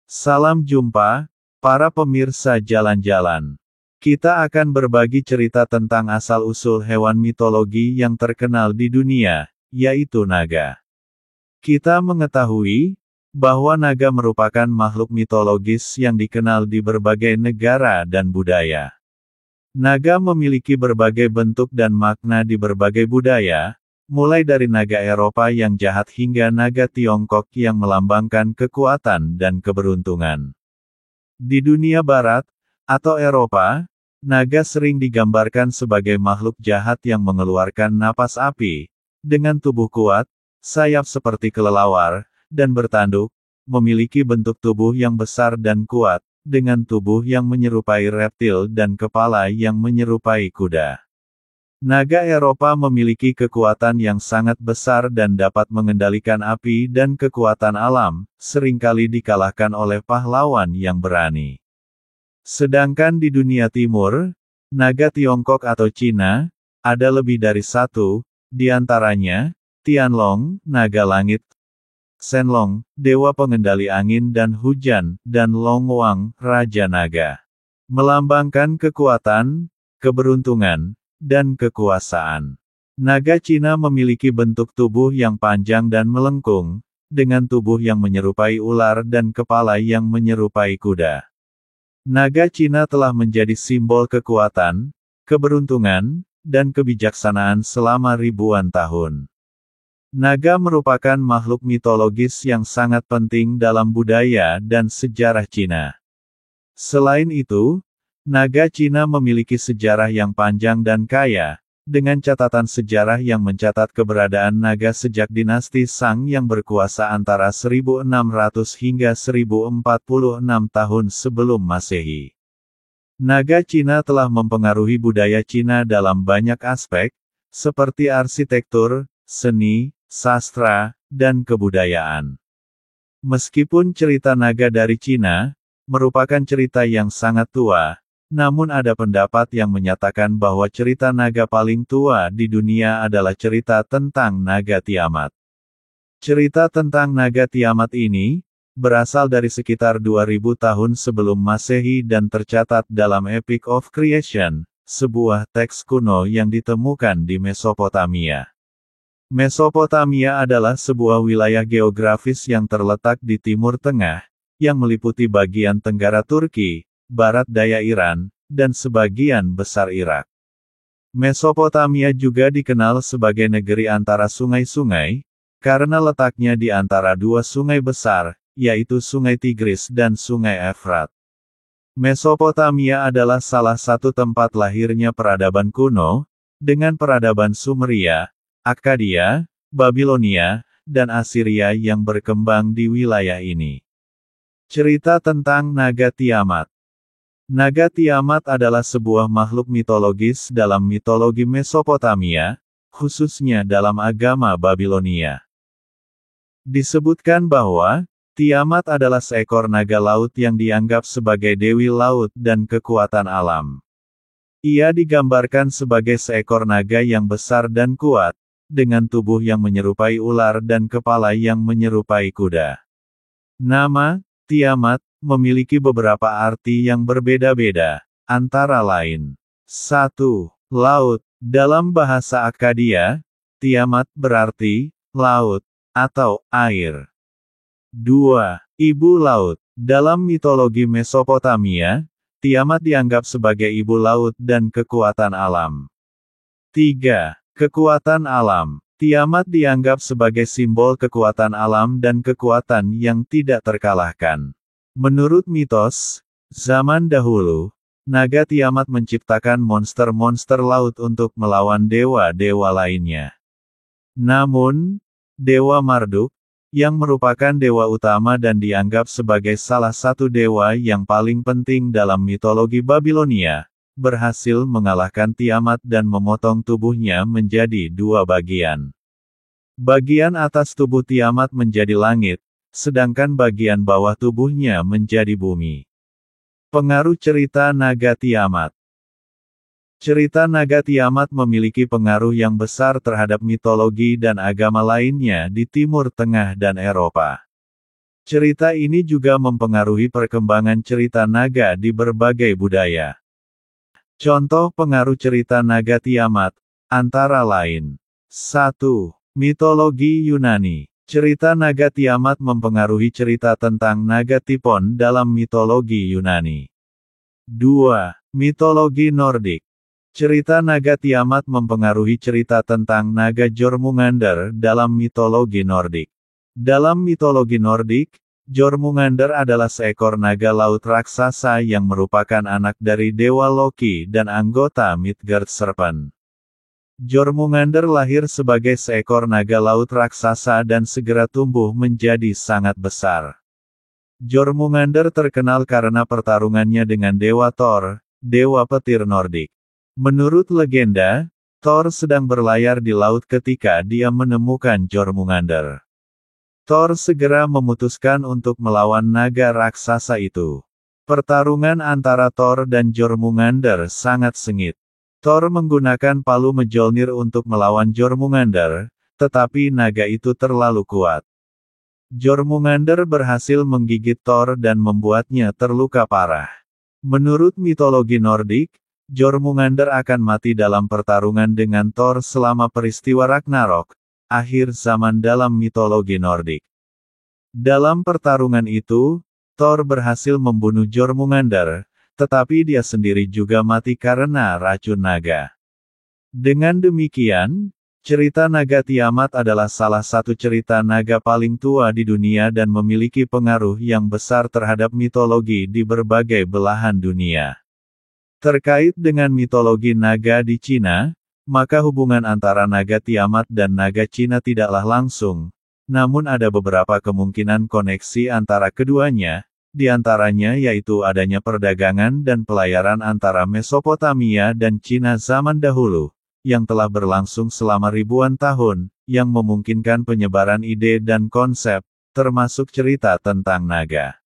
Salam jumpa, para pemirsa jalan-jalan. Kita akan berbagi cerita tentang asal-usul hewan mitologi yang terkenal di dunia, yaitu naga. Kita mengetahui bahwa naga merupakan makhluk mitologis yang dikenal di berbagai negara dan budaya. Naga memiliki berbagai bentuk dan makna di berbagai budaya, mulai dari naga Eropa yang jahat hingga naga Tiongkok yang melambangkan kekuatan dan keberuntungan. Di dunia Barat, atau Eropa, naga sering digambarkan sebagai makhluk jahat yang mengeluarkan napas api, dengan tubuh kuat, sayap seperti kelelawar, dan bertanduk, memiliki bentuk tubuh yang besar dan kuat, dengan tubuh yang menyerupai reptil dan kepala yang menyerupai kuda. Naga Eropa memiliki kekuatan yang sangat besar dan dapat mengendalikan api dan kekuatan alam, seringkali dikalahkan oleh pahlawan yang berani. Sedangkan di dunia timur, naga Tiongkok atau Cina, ada lebih dari satu, di antaranya, Tianlong, naga langit, Shenlong, dewa pengendali angin dan hujan, dan Longwang, raja naga. Melambangkan kekuatan, keberuntungan, dan kekuasaan. Naga Cina memiliki bentuk tubuh yang panjang dan melengkung, dengan tubuh yang menyerupai ular dan kepala yang menyerupai kuda. Naga Cina telah menjadi simbol kekuatan, keberuntungan, dan kebijaksanaan selama ribuan tahun. Naga merupakan makhluk mitologis yang sangat penting dalam budaya dan sejarah Cina. Selain itu, naga Cina memiliki sejarah yang panjang dan kaya, dengan catatan sejarah yang mencatat keberadaan naga sejak dinasti Shang yang berkuasa antara 1600 hingga 1046 tahun sebelum Masehi. Naga Cina telah mempengaruhi budaya Cina dalam banyak aspek, seperti arsitektur, seni, sastra, dan kebudayaan. Meskipun cerita naga dari Cina merupakan cerita yang sangat tua, namun ada pendapat yang menyatakan bahwa cerita naga paling tua di dunia adalah cerita tentang naga Tiamat. Cerita tentang naga Tiamat ini berasal dari sekitar 2000 tahun sebelum Masehi dan tercatat dalam Epic of Creation, sebuah teks kuno yang ditemukan di Mesopotamia. Mesopotamia adalah sebuah wilayah geografis yang terletak di Timur Tengah, yang meliputi bagian tenggara Turki, barat daya Iran, dan sebagian besar Irak. Mesopotamia juga dikenal sebagai negeri antara sungai-sungai, karena letaknya di antara dua sungai besar, yaitu Sungai Tigris dan Sungai Efrat. Mesopotamia adalah salah satu tempat lahirnya peradaban kuno, dengan peradaban Sumeria, Akkadia, Babilonia, dan Assyria yang berkembang di wilayah ini. Cerita tentang Naga Tiamat. Naga Tiamat adalah sebuah makhluk mitologis dalam mitologi Mesopotamia, khususnya dalam agama Babilonia. Disebutkan bahwa Tiamat adalah seekor naga laut yang dianggap sebagai dewi laut dan kekuatan alam. Ia digambarkan sebagai seekor naga yang besar dan kuat, dengan tubuh yang menyerupai ular dan kepala yang menyerupai kuda. Nama Tiamat memiliki beberapa arti yang berbeda-beda, antara lain 1. Laut. Dalam bahasa Akkadia, Tiamat berarti laut atau air. 2. Ibu laut. Dalam mitologi Mesopotamia, Tiamat dianggap sebagai ibu laut dan kekuatan alam. 3. Kekuatan alam. Tiamat dianggap sebagai simbol kekuatan alam dan kekuatan yang tidak terkalahkan. Menurut mitos, zaman dahulu, naga Tiamat menciptakan monster-monster laut untuk melawan dewa-dewa lainnya. Namun, Dewa Marduk, yang merupakan dewa utama dan dianggap sebagai salah satu dewa yang paling penting dalam mitologi Babilonia, berhasil mengalahkan Tiamat dan memotong tubuhnya menjadi dua bagian. Bagian atas tubuh Tiamat menjadi langit, sedangkan bagian bawah tubuhnya menjadi bumi. Pengaruh cerita naga Tiamat. Cerita naga Tiamat memiliki pengaruh yang besar terhadap mitologi dan agama lainnya di Timur Tengah dan Eropa. Cerita ini juga mempengaruhi perkembangan cerita naga di berbagai budaya. Contoh pengaruh cerita naga Tiamat, antara lain. 1. Mitologi Yunani. Cerita naga Tiamat mempengaruhi cerita tentang naga Typhon dalam mitologi Yunani. 2. Mitologi Nordik. Cerita naga Tiamat mempengaruhi cerita tentang naga Jormungandr dalam mitologi Nordik. Dalam mitologi Nordik, Jormungandr adalah seekor naga laut raksasa yang merupakan anak dari dewa Loki dan anggota Midgard Serpent. Jormungandr lahir sebagai seekor naga laut raksasa dan segera tumbuh menjadi sangat besar. Jormungandr terkenal karena pertarungannya dengan Dewa Thor, dewa petir Nordik. Menurut legenda, Thor sedang berlayar di laut ketika dia menemukan Jormungandr. Thor segera memutuskan untuk melawan naga raksasa itu. Pertarungan antara Thor dan Jormungandr sangat sengit. Thor menggunakan palu Mjolnir untuk melawan Jormungandr, tetapi naga itu terlalu kuat. Jormungandr berhasil menggigit Thor dan membuatnya terluka parah. Menurut mitologi Nordik, Jormungandr akan mati dalam pertarungan dengan Thor selama peristiwa Ragnarok, akhir zaman dalam mitologi Nordik. Dalam pertarungan itu, Thor berhasil membunuh Jormungandr, tetapi dia sendiri juga mati karena racun naga. Dengan demikian, cerita naga Tiamat adalah salah satu cerita naga paling tua di dunia dan memiliki pengaruh yang besar terhadap mitologi di berbagai belahan dunia. Terkait dengan mitologi naga di Cina, maka hubungan antara naga Tiamat dan naga Cina tidaklah langsung, namun ada beberapa kemungkinan koneksi antara keduanya, di antaranya yaitu adanya perdagangan dan pelayaran antara Mesopotamia dan Cina zaman dahulu, yang telah berlangsung selama ribuan tahun, yang memungkinkan penyebaran ide dan konsep, termasuk cerita tentang naga.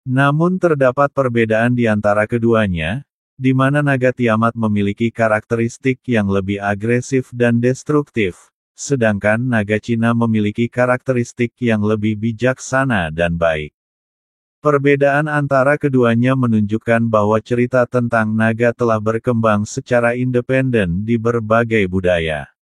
Namun terdapat perbedaan di antara keduanya, di mana naga Tiamat memiliki karakteristik yang lebih agresif dan destruktif, sedangkan naga Cina memiliki karakteristik yang lebih bijaksana dan baik. Perbedaan antara keduanya menunjukkan bahwa cerita tentang naga telah berkembang secara independen di berbagai budaya.